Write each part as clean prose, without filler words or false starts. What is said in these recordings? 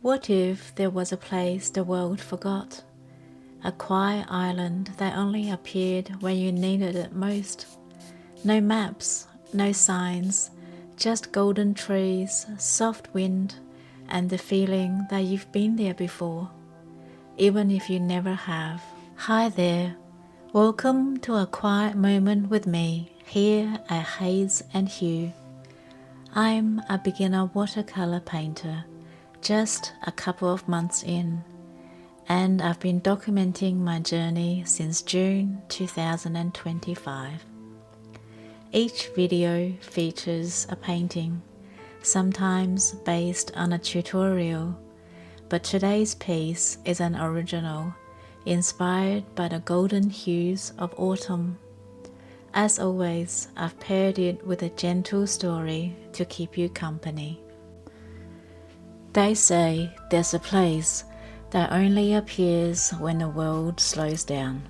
What if there was a place the world forgot? A quiet island that only appeared when you needed it most. No maps, no signs, just golden trees, soft wind, and the feeling that you've been there before, even if you never have. Hi there. Welcome to a quiet moment with me here at Haze and Hue. I'm a beginner watercolour painter, just a couple of months in, and I've been documenting my journey since June 2025. Each video features a painting, sometimes based on a tutorial, but today's piece is an original, inspired by the golden hues of autumn. As always, I've paired it with a gentle story to keep you company. They say there's a place that only appears when the world slows down,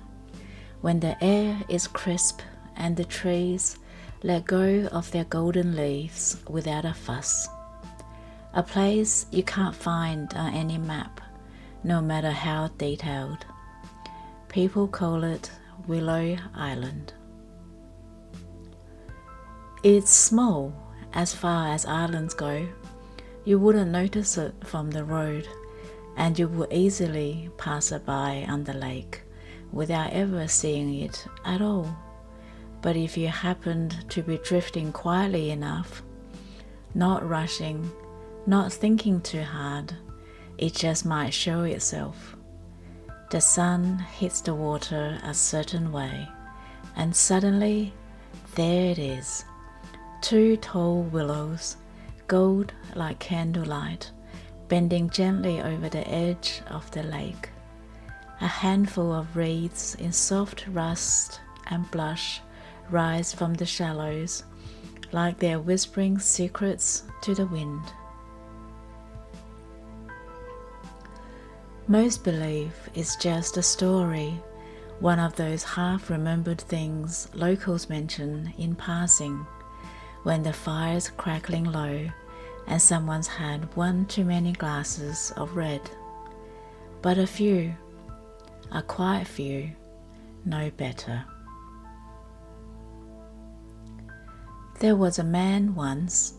when the air is crisp and the trees let go of their golden leaves without a fuss. A place you can't find on any map, no matter how detailed. People call it Willow Island. It's small as far as islands go. You wouldn't notice it from the road, and you would easily pass it by on the lake without ever seeing it at all. But if you happened to be drifting quietly enough, not rushing, not thinking too hard, it just might show itself. The sun hits the water a certain way, and suddenly, there it is. Two tall willows, gold like candlelight, bending gently over the edge of the lake. A handful of reeds in soft rust and blush rise from the shallows, like they're whispering secrets to the wind. Most believe it's just a story, one of those half-remembered things locals mention in passing, when the fire's crackling low and someone's had one too many glasses of red. But a few, a quiet few, know better. There was a man once.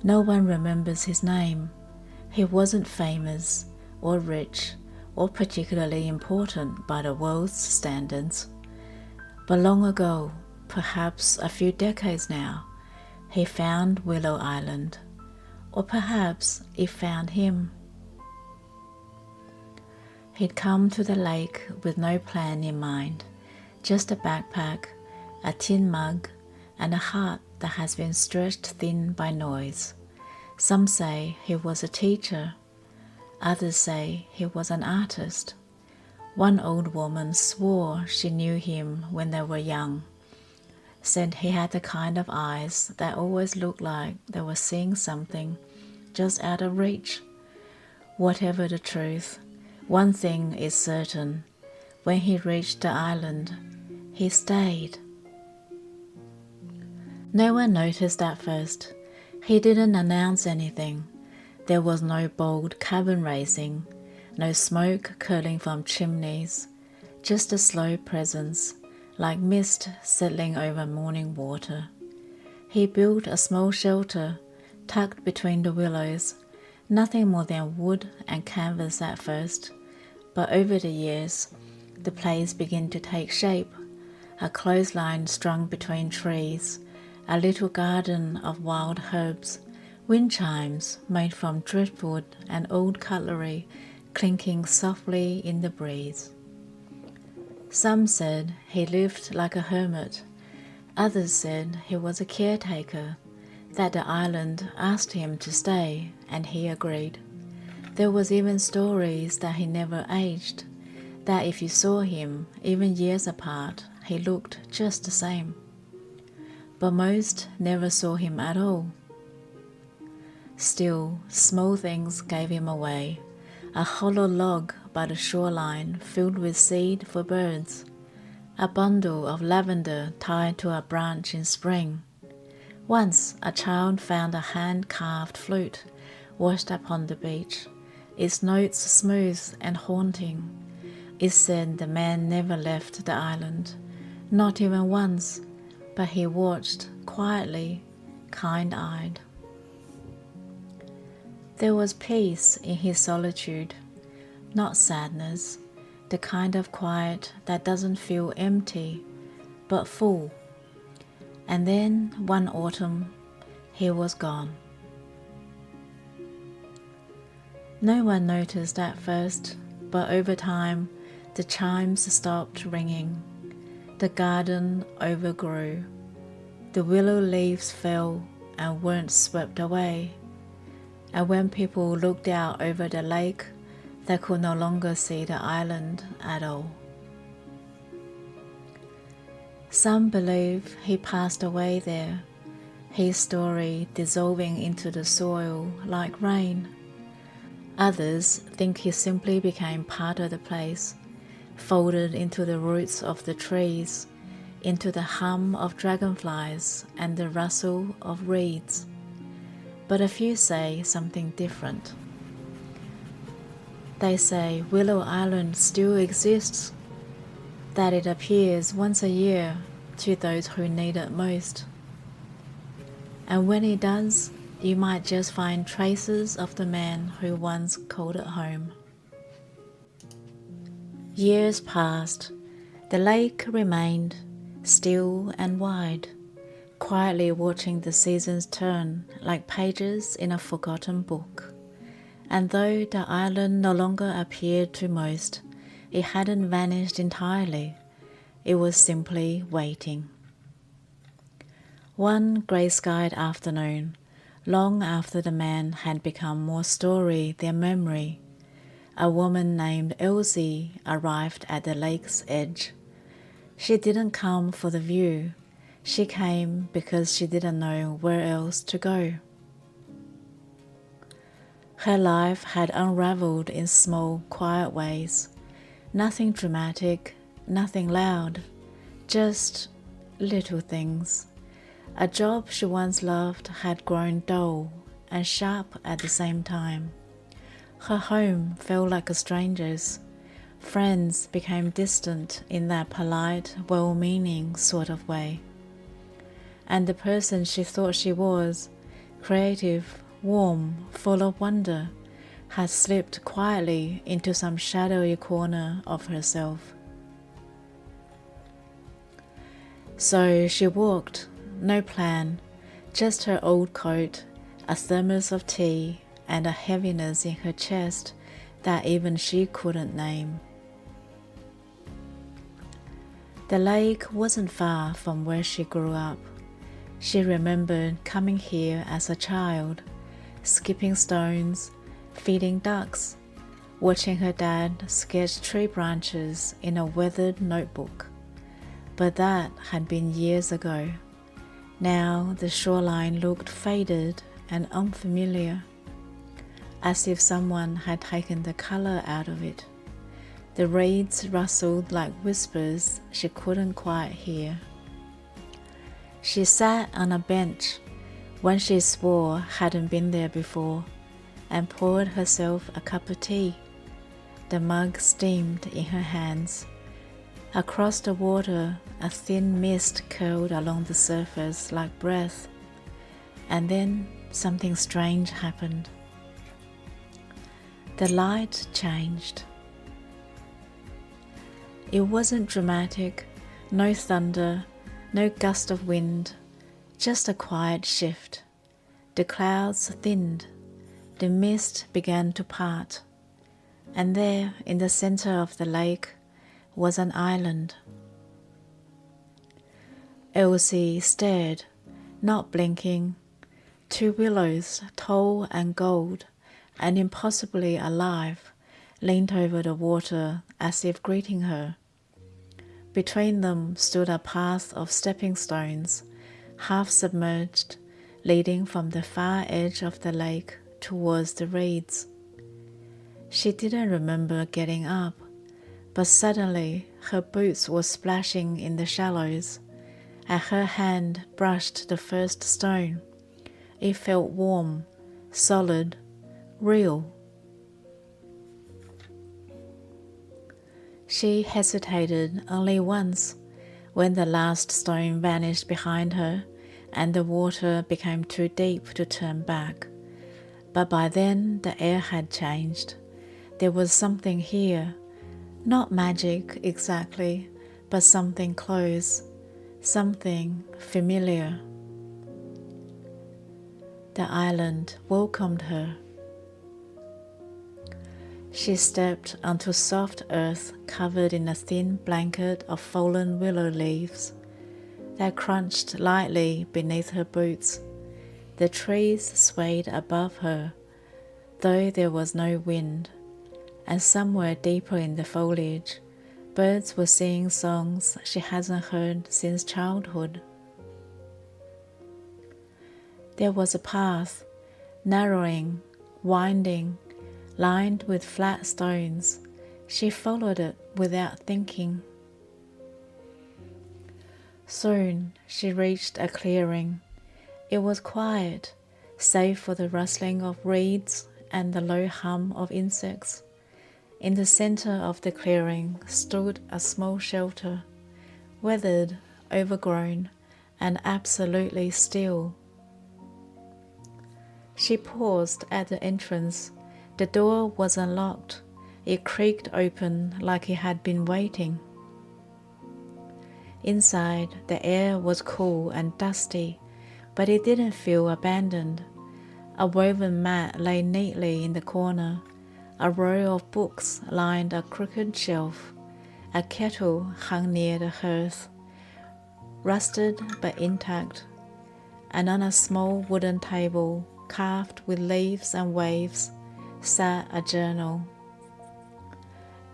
No one remembers his name. He wasn't famous or rich or particularly important by the world's standards. But long ago, perhaps a few decades now, he found Willow Island, or perhaps it found him. He'd come to the lake with no plan in mind, just a backpack, a tin mug, and a heart that has been stretched thin by noise. Some say he was a teacher, others say he was an artist. One old woman swore she knew him when they were young, said he had the kind of eyes that always looked like they were seeing something just out of reach. Whatever the truth, one thing is certain. When he reached the island, he stayed. No one noticed at first. He didn't announce anything. There was no bold cabin raising, no smoke curling from chimneys, just a slow presence, like mist settling over morning water. He built a small shelter, tucked between the willows, nothing more than wood and canvas at first, but over the years, the place began to take shape, a clothesline strung between trees, a little garden of wild herbs, wind chimes made from driftwood and old cutlery clinking softly in the breeze. Some said he lived like a hermit. Others said he was a caretaker, that the island asked him to stay, and he agreed. There was even stories that he never aged, that if you saw him, even years apart, he looked just the same. But most never saw him at all. Still, small things gave him away. A hollow log by the shoreline filled with seed for birds, a bundle of lavender tied to a branch in spring. Once a child found a hand-carved flute washed up on the beach, its notes smooth and haunting. It said the man never left the island, not even once, but he watched quietly, kind-eyed. There was peace in his solitude, not sadness, the kind of quiet that doesn't feel empty, but full. And then one autumn, he was gone. No one noticed at first, but over time, the chimes stopped ringing. The garden overgrew. The willow leaves fell and weren't swept away. And when people looked out over the lake, they could no longer see the island at all. Some believe he passed away there, his story dissolving into the soil like rain. Others think he simply became part of the place, folded into the roots of the trees, into the hum of dragonflies and the rustle of reeds. But a few say something different. They say Willow Island still exists, that it appears once a year to those who need it most. And when it does, you might just find traces of the man who once called it home. Years passed. The lake remained still and wide, quietly watching the seasons turn like pages in a forgotten book. And though the island no longer appeared to most, it hadn't vanished entirely. It was simply waiting. One grey-skied afternoon, long after the man had become more story than memory, a woman named Elsie arrived at the lake's edge. She didn't come for the view. She came because she didn't know where else to go. Her life had unraveled in small, quiet ways. Nothing dramatic, nothing loud, just little things. A job she once loved had grown dull and sharp at the same time. Her home felt like a stranger's. Friends became distant in that polite, well-meaning sort of way. And the person she thought she was, creative, warm, full of wonder, had slipped quietly into some shadowy corner of herself. So she walked, no plan, just her old coat, a thermos of tea, and a heaviness in her chest that even she couldn't name. The lake wasn't far from where she grew up. She remembered coming here as a child, skipping stones, feeding ducks, watching her dad sketch tree branches in a weathered notebook. But that had been years ago. Now the shoreline looked faded and unfamiliar, as if someone had taken the color out of it. The reeds rustled like whispers she couldn't quite hear. She sat on a bench, one she swore hadn't been there before, and poured herself a cup of tea. The mug steamed in her hands. Across the water, a thin mist curled along the surface like breath. And then something strange happened. The light changed. It wasn't dramatic, no thunder, no gust of wind, just a quiet shift. The clouds thinned, the mist began to part, and there, in the center of the lake, was an island. Elsie stared, not blinking. Two willows, tall and gold, and impossibly alive, leaned over the water as if greeting her. Between them stood a path of stepping stones, half submerged, leading from the far edge of the lake towards the reeds. She didn't remember getting up, but suddenly her boots were splashing in the shallows, and her hand brushed the first stone. It felt warm, solid, real. She hesitated only once, when the last stone vanished behind her and the water became too deep to turn back. But by then the air had changed. There was something here, not magic exactly, but something close, something familiar. The island welcomed her. She stepped onto soft earth covered in a thin blanket of fallen willow leaves that crunched lightly beneath her boots. The trees swayed above her, though there was no wind, and somewhere deeper in the foliage, birds were singing songs she hasn't heard since childhood. There was a path, narrowing, winding, lined with flat stones. She followed it without thinking. Soon she reached a clearing. It was quiet, save for the rustling of reeds and the low hum of insects. In the center of the clearing stood a small shelter, weathered, overgrown, and absolutely still. She paused at the entrance. The door was unlocked. It creaked open like it had been waiting. Inside, the air was cool and dusty, but it didn't feel abandoned. A woven mat lay neatly in the corner. A row of books lined a crooked shelf. A kettle hung near the hearth, rusted but intact, and on a small wooden table, carved with leaves and waves, sat a journal.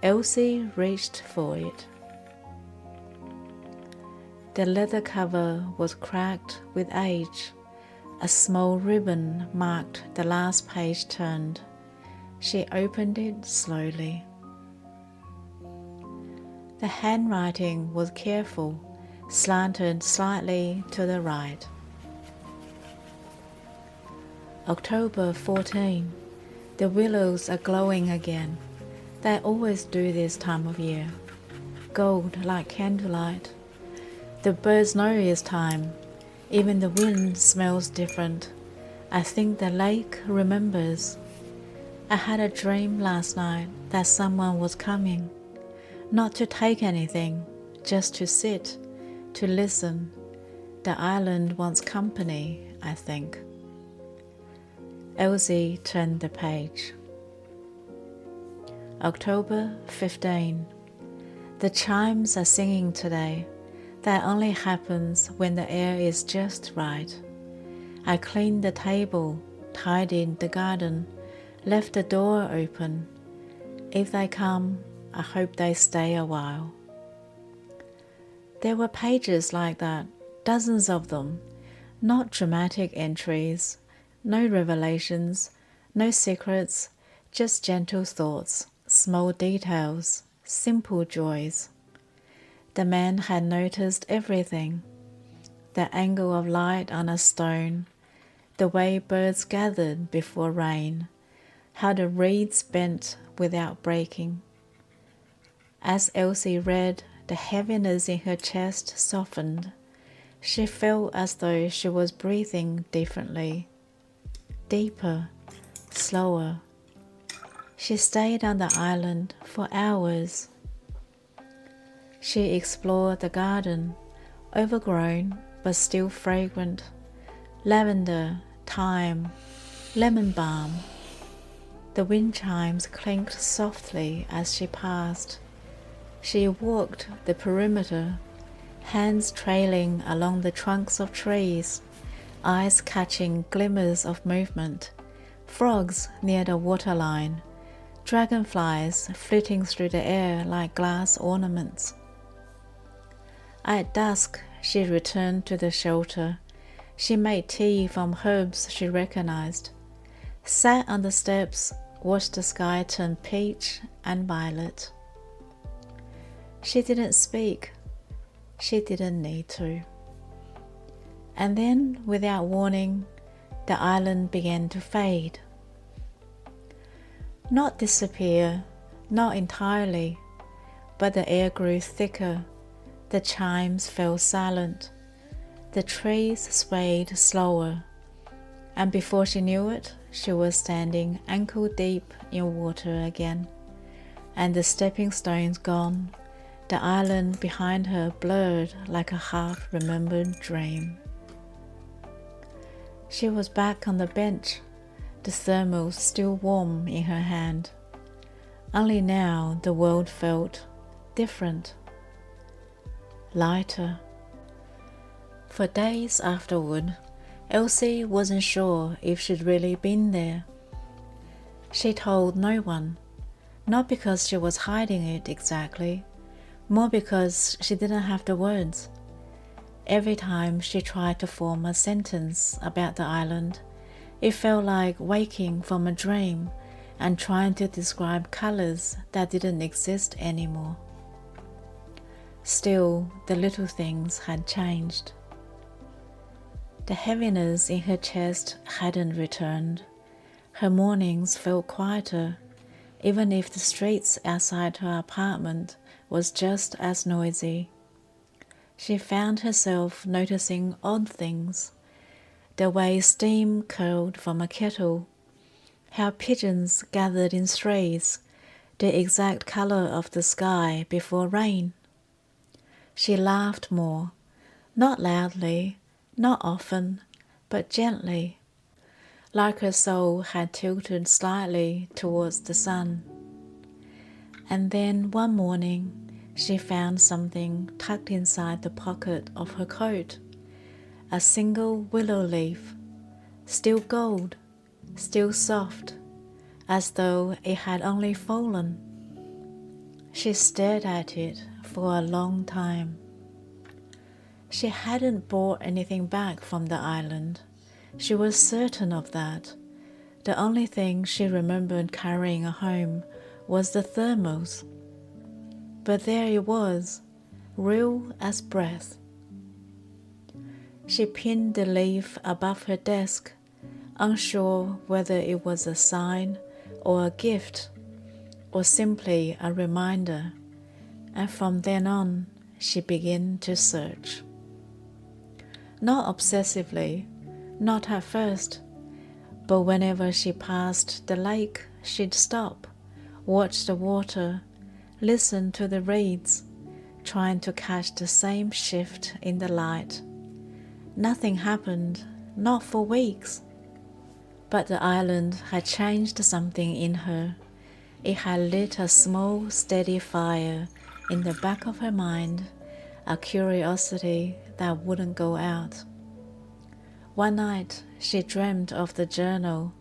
Elsie reached for it. The leather cover was cracked with age. A small ribbon marked the last page turned. She opened it slowly. The handwriting was careful, slanted slightly to the right. October 14. The willows are glowing again. They always do this time of year. Gold like candlelight. The birds know it's time. Even the wind smells different. I think the lake remembers. I had a dream last night that someone was coming. Not to take anything, just to sit, to listen. The island wants company, I think. Elsie turned the page. October 15. The chimes are singing today. That only happens when the air is just right. I cleaned the table, tidied the garden, left the door open. If they come, I hope they stay a while. There were pages like that, dozens of them, not dramatic entries, no revelations, no secrets, just gentle thoughts, small details, simple joys. The man had noticed everything. The angle of light on a stone, the way birds gathered before rain, how the reeds bent without breaking. As Elsie read, the heaviness in her chest softened. She felt as though she was breathing differently, deeper, slower. She stayed on the island for hours. She explored the garden, overgrown but still fragrant. Lavender, thyme, lemon balm. The wind chimes clinked softly as she passed. She walked the perimeter, hands trailing along the trunks of trees, eyes catching glimmers of movement, frogs near the waterline, dragonflies flitting through the air like glass ornaments. At dusk, she returned to the shelter. She made tea from herbs she recognized, sat on the steps, watched the sky turn peach and violet. She didn't speak. She didn't need to. And then, without warning, the island began to fade. Not disappear, not entirely, but the air grew thicker. The chimes fell silent. The trees swayed slower. And before she knew it, she was standing ankle-deep in water again. And the stepping stones gone, the island behind her blurred like a half-remembered dream. She was back on the bench, the thermos still warm in her hand. Only now the world felt different, lighter. For days afterward, Elsie wasn't sure if she'd really been there. She told no one, not because she was hiding it exactly, more because she didn't have the words. Every time she tried to form a sentence about the island, it felt like waking from a dream and trying to describe colors that didn't exist anymore. Still, the little things had changed. The heaviness in her chest hadn't returned. Her mornings felt quieter, even if the streets outside her apartment was just as noisy. She found herself noticing odd things, the way steam curled from a kettle, how pigeons gathered in strays, the exact color of the sky before rain. She laughed more, not loudly, not often, but gently, like her soul had tilted slightly towards the sun. And then one morning, she found something tucked inside the pocket of her coat, a single willow leaf, still gold, still soft, as though it had only fallen. She stared at it for a long time. She hadn't brought anything back from the island. She was certain of that. The only thing she remembered carrying home was the thermos. But there it was, real as breath. She pinned the leaf above her desk, unsure whether it was a sign or a gift or simply a reminder, and from then on she began to search. Not obsessively, not at first, but whenever she passed the lake, she'd stop, watch the water, listen to the reeds, trying to catch the same shift in the light. Nothing happened, not for weeks. But the island had changed something in her. It had lit a small, steady fire in the back of her mind, a curiosity that wouldn't go out. One night, she dreamed of the journal.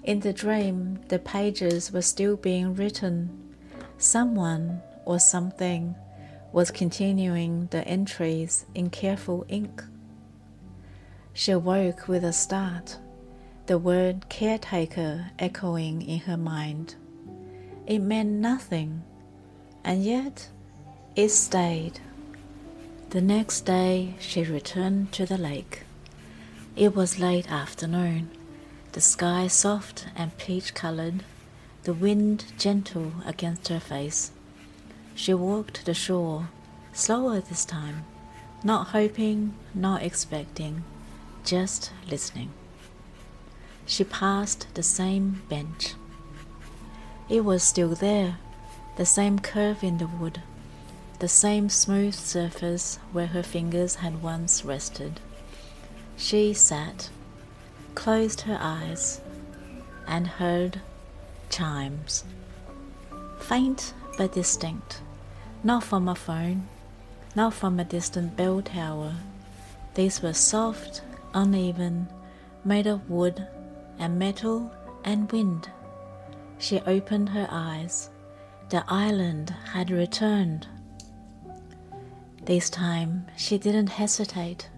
In the dream, the pages were still being written. Someone or something was continuing the entries in careful ink. She woke with a start, the word caretaker echoing in her mind. It meant nothing, and yet it stayed. The next day she returned to the lake. It was late afternoon, the sky soft and peach-colored, the wind gentle against her face. She walked the shore, slower this time, not hoping, not expecting, just listening. She passed the same bench. It was still there, the same curve in the wood, the same smooth surface where her fingers had once rested. She sat, closed her eyes, and heard chimes. Faint but distinct, not from a phone, not from a distant bell tower. These were soft, uneven, made of wood and metal and wind. She opened her eyes. The island had returned. This time she didn't hesitate.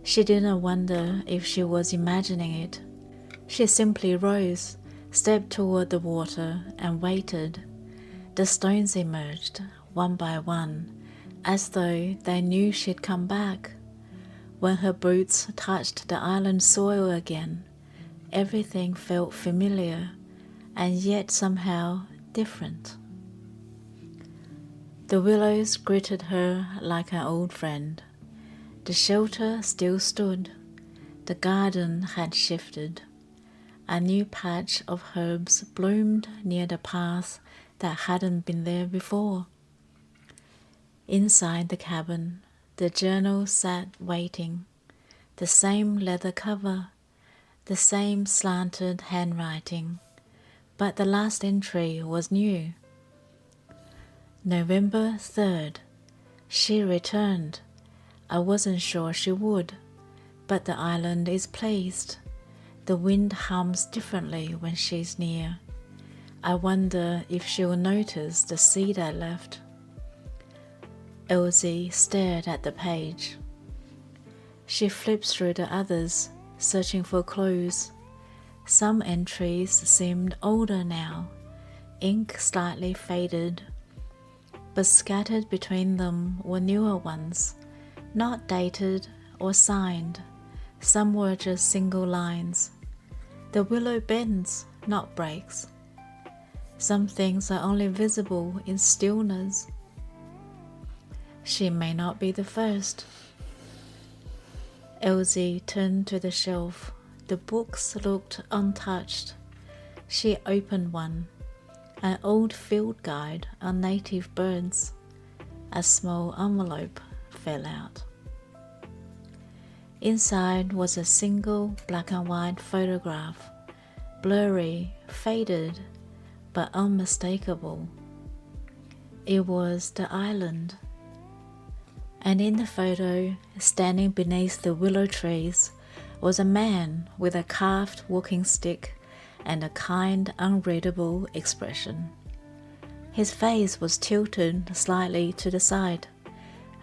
She didn't wonder if she was imagining it. She simply rose, stepped toward the water, and waited. The stones emerged, one by one, as though they knew she'd come back. When her boots touched the island soil again, everything felt familiar, and yet somehow different. The willows greeted her like an old friend. The shelter still stood. The garden had shifted. A new patch of herbs bloomed near the path that hadn't been there before. Inside the cabin, the journal sat waiting. The same leather cover, the same slanted handwriting, but the last entry was new. November 3rd. She returned. I wasn't sure she would, but the island is pleased. The wind hums differently when she's near. I wonder if she'll notice the seed I left. Elsie stared at the page. She flipped through the others, searching for clues. Some entries seemed older now, ink slightly faded, but scattered between them were newer ones, not dated or signed. Some were just single lines. The willow bends, not breaks. Some things are only visible in stillness. She may not be the first. Elsie turned to the shelf. The books looked untouched. She opened one, an old field guide on native birds. A small envelope fell out. Inside was a single black and white photograph, blurry, faded, but unmistakable. It was the island. And in the photo, standing beneath the willow trees, was a man with a carved walking stick and a kind, unreadable expression. His face was tilted slightly to the side,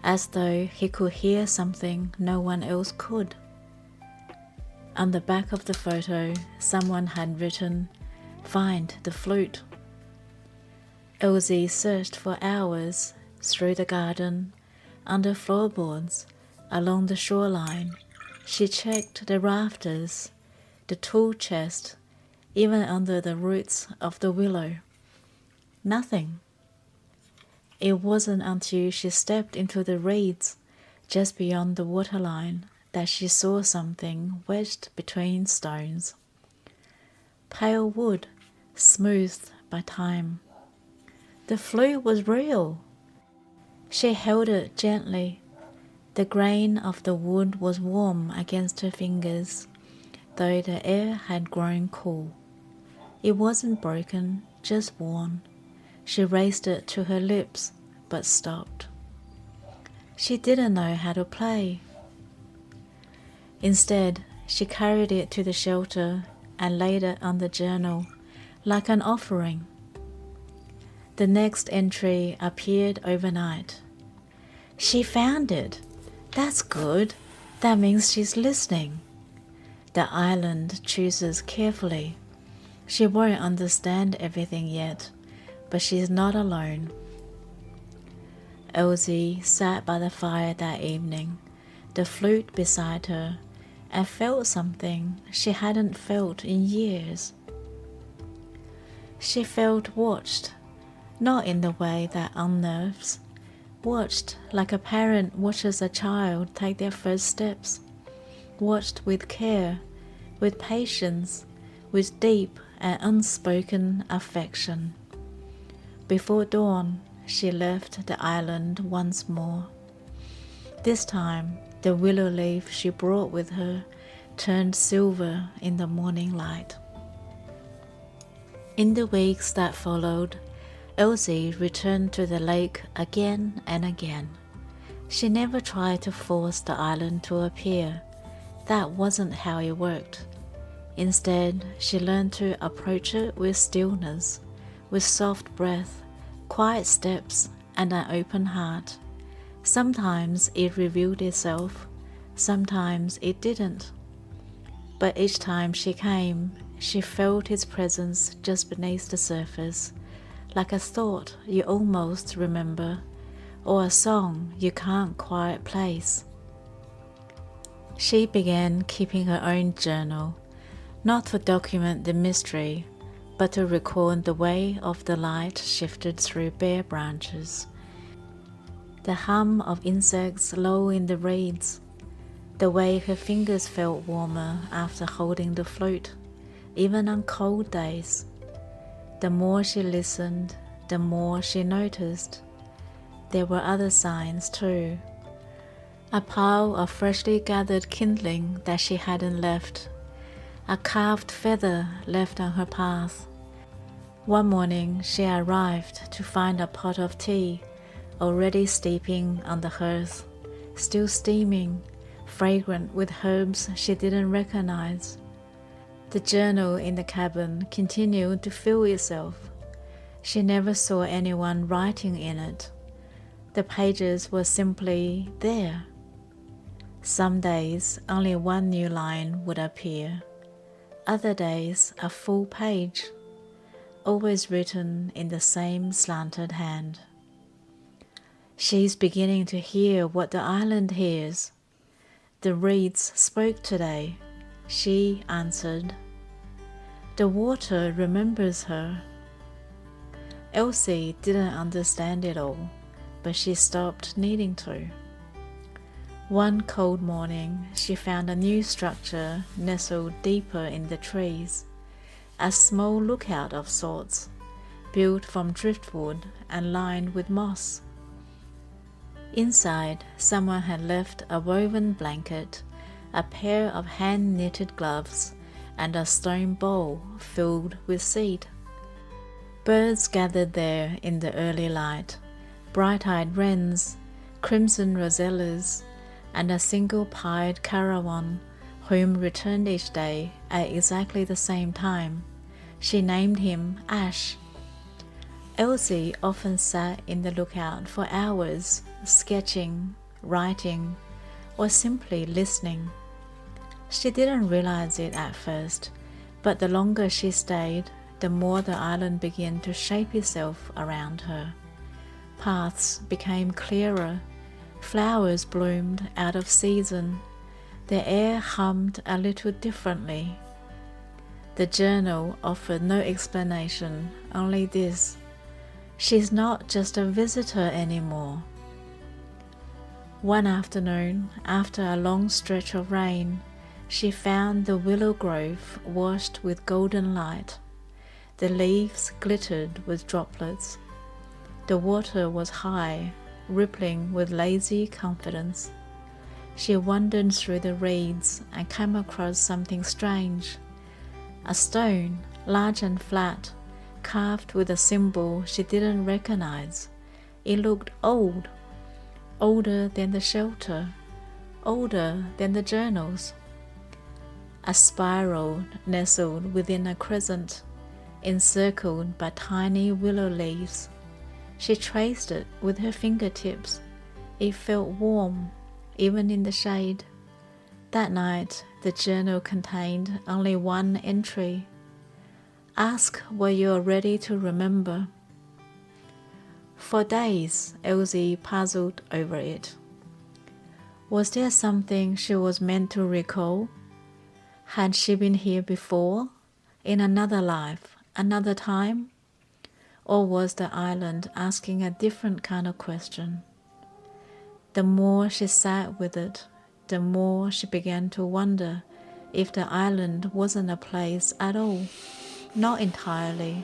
as though he could hear something no one else could. On the back of the photo, someone had written, "Find the flute." Elsie searched for hours through the garden, under floorboards, along the shoreline. She checked the rafters, the tool chest, even under the roots of the willow. Nothing. It wasn't until she stepped into the reeds just beyond the waterline that she saw something wedged between stones. Pale wood, smoothed by time. The flute was real. She held it gently. The grain of the wood was warm against her fingers, though the air had grown cool. It wasn't broken, just worn. She raised it to her lips, but stopped. She didn't know how to play. Instead, she carried it to the shelter and laid it on the journal, like an offering. The next entry appeared overnight. She found it. That's good. That means she's listening. The island chooses carefully. She won't understand everything yet, but she's not alone. Elsie sat by the fire that evening, the flute beside her, and felt something she hadn't felt in years. She felt watched, not in the way that unnerves, watched like a parent watches a child take their first steps, watched with care, with patience, with deep and unspoken affection. Before dawn, she left the island once more. This time, the willow leaf she brought with her turned silver in the morning light. In the weeks that followed, Elsie returned to the lake again and again. She never tried to force the island to appear. That wasn't how it worked. Instead, she learned to approach it with stillness, with soft breath, quiet steps, and an open heart. Sometimes it revealed itself, sometimes it didn't. But each time she came, she felt its presence just beneath the surface, like a thought you almost remember, or a song you can't quite place. She began keeping her own journal, not to document the mystery, but to record the way of the light shifted through bare branches, the hum of insects low in the reeds, the way her fingers felt warmer after holding the flute, even on cold days. The more she listened, the more she noticed. There were other signs too. A pile of freshly gathered kindling that she hadn't left, a carved feather left on her path. One morning she arrived to find a pot of tea already steeping on the hearth, still steaming, fragrant with herbs she didn't recognize. The journal in the cabin continued to fill itself. She never saw anyone writing in it. The pages were simply there. Some days only one new line would appear, other days a full page, always written in the same slanted hand. She's beginning to hear what the island hears. The reeds spoke today, she answered. The water remembers her. Elsie didn't understand it all, but she stopped needing to. One cold morning, she found a new structure nestled deeper in the trees, a small lookout of sorts, built from driftwood and lined with moss. Inside, someone had left a woven blanket, a pair of hand-knitted gloves, and a stone bowl filled with seed. Birds gathered there in the early light, bright-eyed wrens, crimson rosellas, and a single-pied carawan, whom returned each day at exactly the same time. She named him Ash. Elsie often sat in the lookout for hours, sketching, writing, or simply listening. She didn't realize it at first, but the longer she stayed, the more the island began to shape itself around her. Paths became clearer, flowers bloomed out of season, the air hummed a little differently. The journal offered no explanation, only this: she's not just a visitor anymore. One afternoon, after a long stretch of rain, she found the willow grove washed with golden light. The leaves glittered with droplets. The water was high, rippling with lazy confidence. She wandered through the reeds and came across something strange. A stone, large and flat, carved with a symbol she didn't recognize. It looked old, older than the shelter, older than the journals. A spiral nestled within a crescent, encircled by tiny willow leaves. She traced it with her fingertips. It felt warm, even in the shade. That night, the journal contained only one entry: ask what you are ready to remember. For days, Elsie puzzled over it. Was there something she was meant to recall? Had she been here before, in another life, another time? Or was the island asking a different kind of question? The more she sat with it, the more she began to wonder if the island wasn't a place at all, not entirely.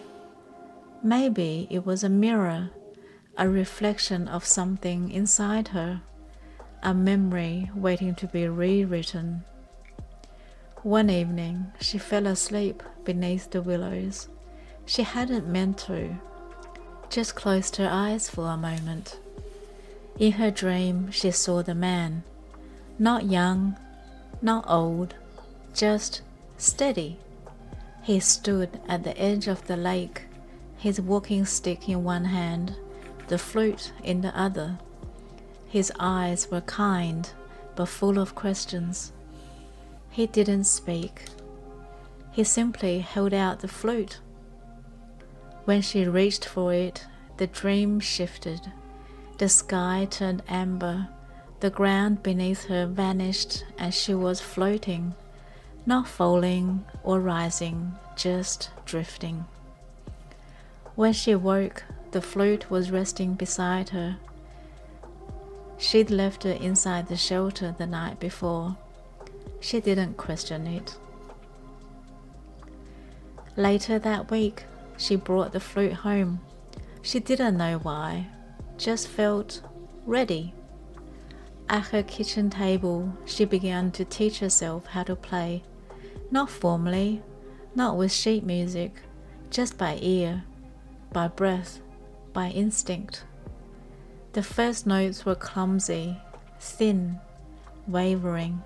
Maybe it was a mirror, a reflection of something inside her, a memory waiting to be rewritten. One evening, she fell asleep beneath the willows. She hadn't meant to, just closed her eyes for a moment. In her dream, she saw the man, not young, not old, just steady. He stood at the edge of the lake, his walking stick in one hand, the flute in the other. His eyes were kind, but full of questions. He didn't speak. He simply held out the flute. When she reached for it, the dream shifted. The sky turned amber, the ground beneath her vanished, and she was floating, not falling or rising, just drifting. When she woke, the flute was resting beside her. She'd left her inside the shelter the night before. She didn't question it. Later that week, she brought the flute home. She didn't know why, just felt ready. At her kitchen table, she began to teach herself how to play, not formally, not with sheet music, just by ear, by breath, by instinct. The first notes were clumsy, thin, wavering.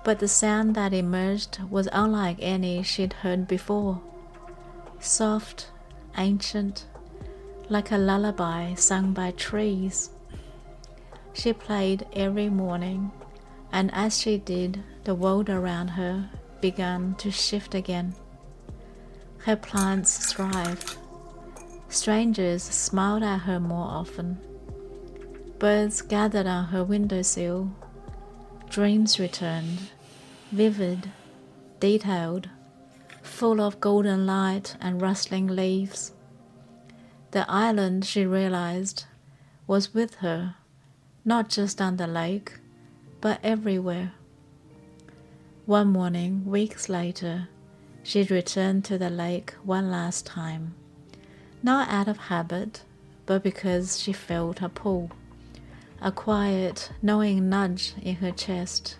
But the sound that emerged was unlike any she'd heard before. Soft, ancient, like a lullaby sung by trees. She played every morning, and as she did, the world around her began to shift again. Her plants thrived. Strangers smiled at her more often. Birds gathered on her windowsill. Dreams returned, vivid, detailed, full of golden light and rustling leaves. The island, she realized, was with her, not just on the lake, but everywhere. One morning, weeks later, she returned to the lake one last time, not out of habit, but because she felt a pull, a quiet, knowing nudge in her chest.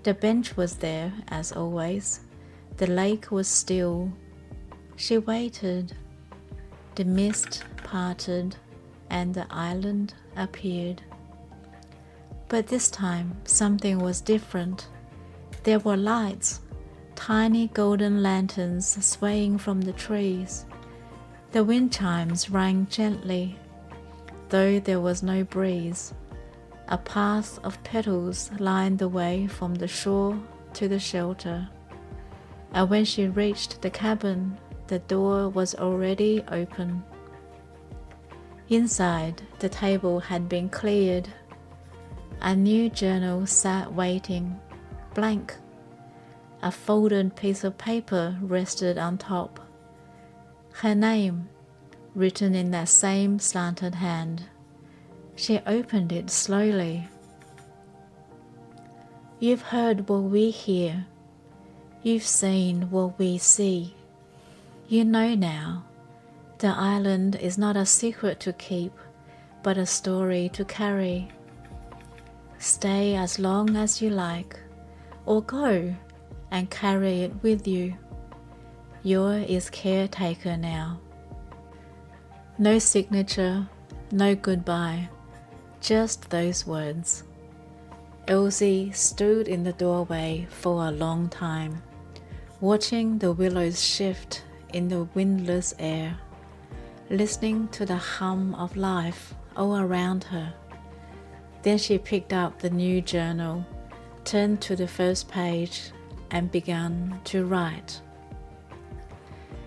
The bench was there, as always. The lake was still. She waited. The mist parted, and the island appeared. But this time, something was different. There were lights, tiny golden lanterns swaying from the trees. The wind chimes rang gently, though there was no breeze. A path of petals lined the way from the shore to the shelter. And when she reached the cabin, the door was already open. Inside, the table had been cleared. A new journal sat waiting, blank. A folded piece of paper rested on top. Her name, written in that same slanted hand. She opened it slowly. You've heard what we hear. You've seen what we see. You know now, the island is not a secret to keep, but a story to carry. Stay as long as you like, or go and carry it with you. You're its caretaker now. No signature, no goodbye, just those words. Elsie stood in the doorway for a long time, watching the willows shift in the windless air, listening to the hum of life all around her. Then she picked up the new journal, turned to the first page, and began to write.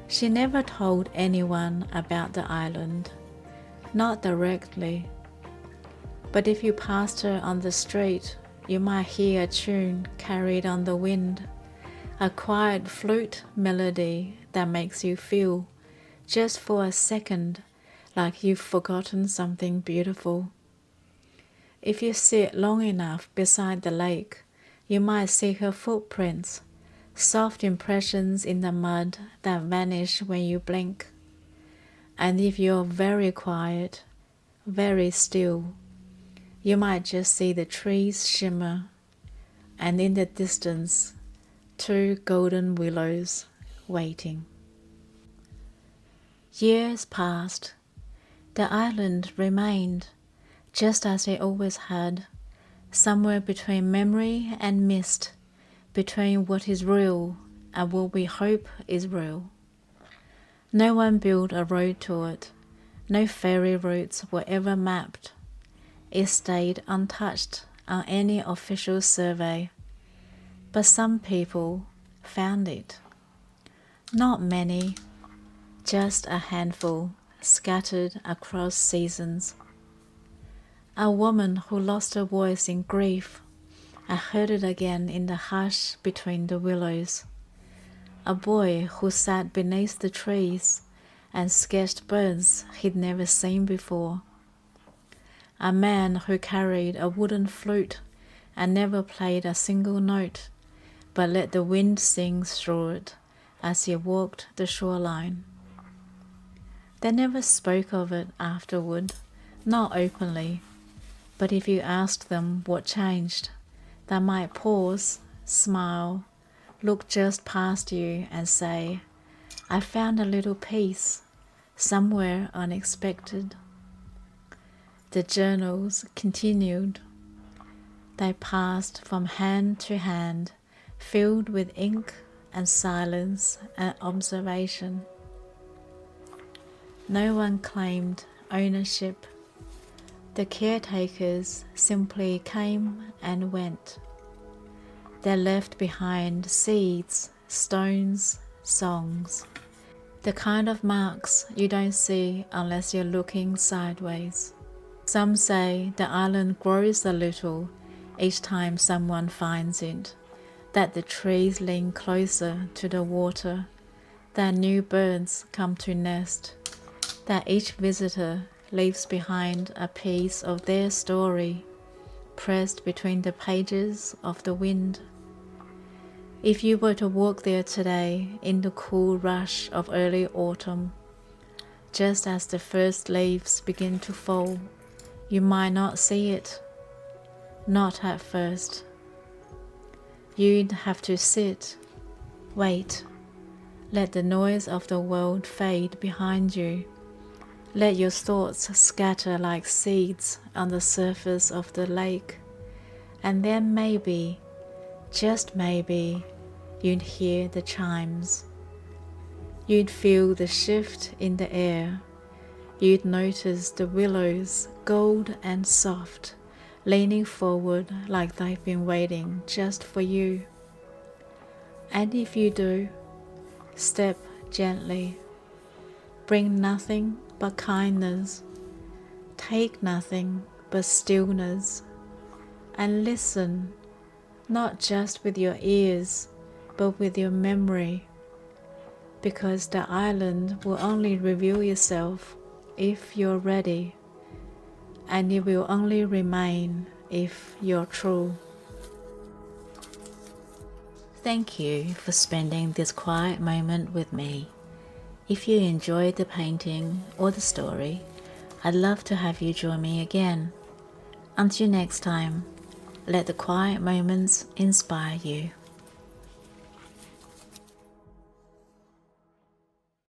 She never told anyone about the island, not directly. But if you passed her on the street, you might hear a tune carried on the wind, a quiet flute melody that makes you feel, just for a second, like you've forgotten something beautiful. If you sit long enough beside the lake, you might see her footprints, soft impressions in the mud that vanish when you blink. And if you're very quiet, very still, you might just see the trees shimmer, and in the distance, 2 golden willows waiting. Years passed. The island remained, just as it always had, somewhere between memory and mist, between what is real and what we hope is real. No one built a road to it. No ferry routes were ever mapped. It stayed untouched on any official survey. But some people found it. Not many, just a handful scattered across seasons. A woman who lost her voice in grief and heard it again in the hush between the willows. A boy who sat beneath the trees and sketched birds he'd never seen before. a man who carried a wooden flute and never played a single note, but let the wind sing through it as he walked the shoreline. They never spoke of it afterward, not openly, but if you asked them what changed, they might pause, smile, look just past you and say, "I found a little peace, somewhere unexpected." The journals continued. They passed from hand to hand, filled with ink and silence and observation. No one claimed ownership. The caretakers simply came and went. They left behind seeds, stones, songs, the kind of marks you don't see unless you're looking sideways. Some say the island grows a little each time someone finds it, that the trees lean closer to the water, that new birds come to nest, that each visitor leaves behind a piece of their story, pressed between the pages of the wind. If you were to walk there today in the cool rush of early autumn, just as the first leaves begin to fall, you might not see it, not at first. You'd have to sit, wait, let the noise of the world fade behind you. Let your thoughts scatter like seeds on the surface of the lake, and then maybe, just maybe, you'd hear the chimes. You'd feel the shift in the air. You'd notice the willows, gold and soft, leaning forward like they've been waiting just for you. And if you do, step gently. Bring nothing but kindness. Take nothing but stillness. And listen, not just with your ears, but with your memory. Because the island will only reveal itself if you're ready, and it will only remain if you're true. Thank you for spending this quiet moment with me. If you enjoyed the painting or the story, I'd love to have you join me again. Until next time, let the quiet moments inspire you.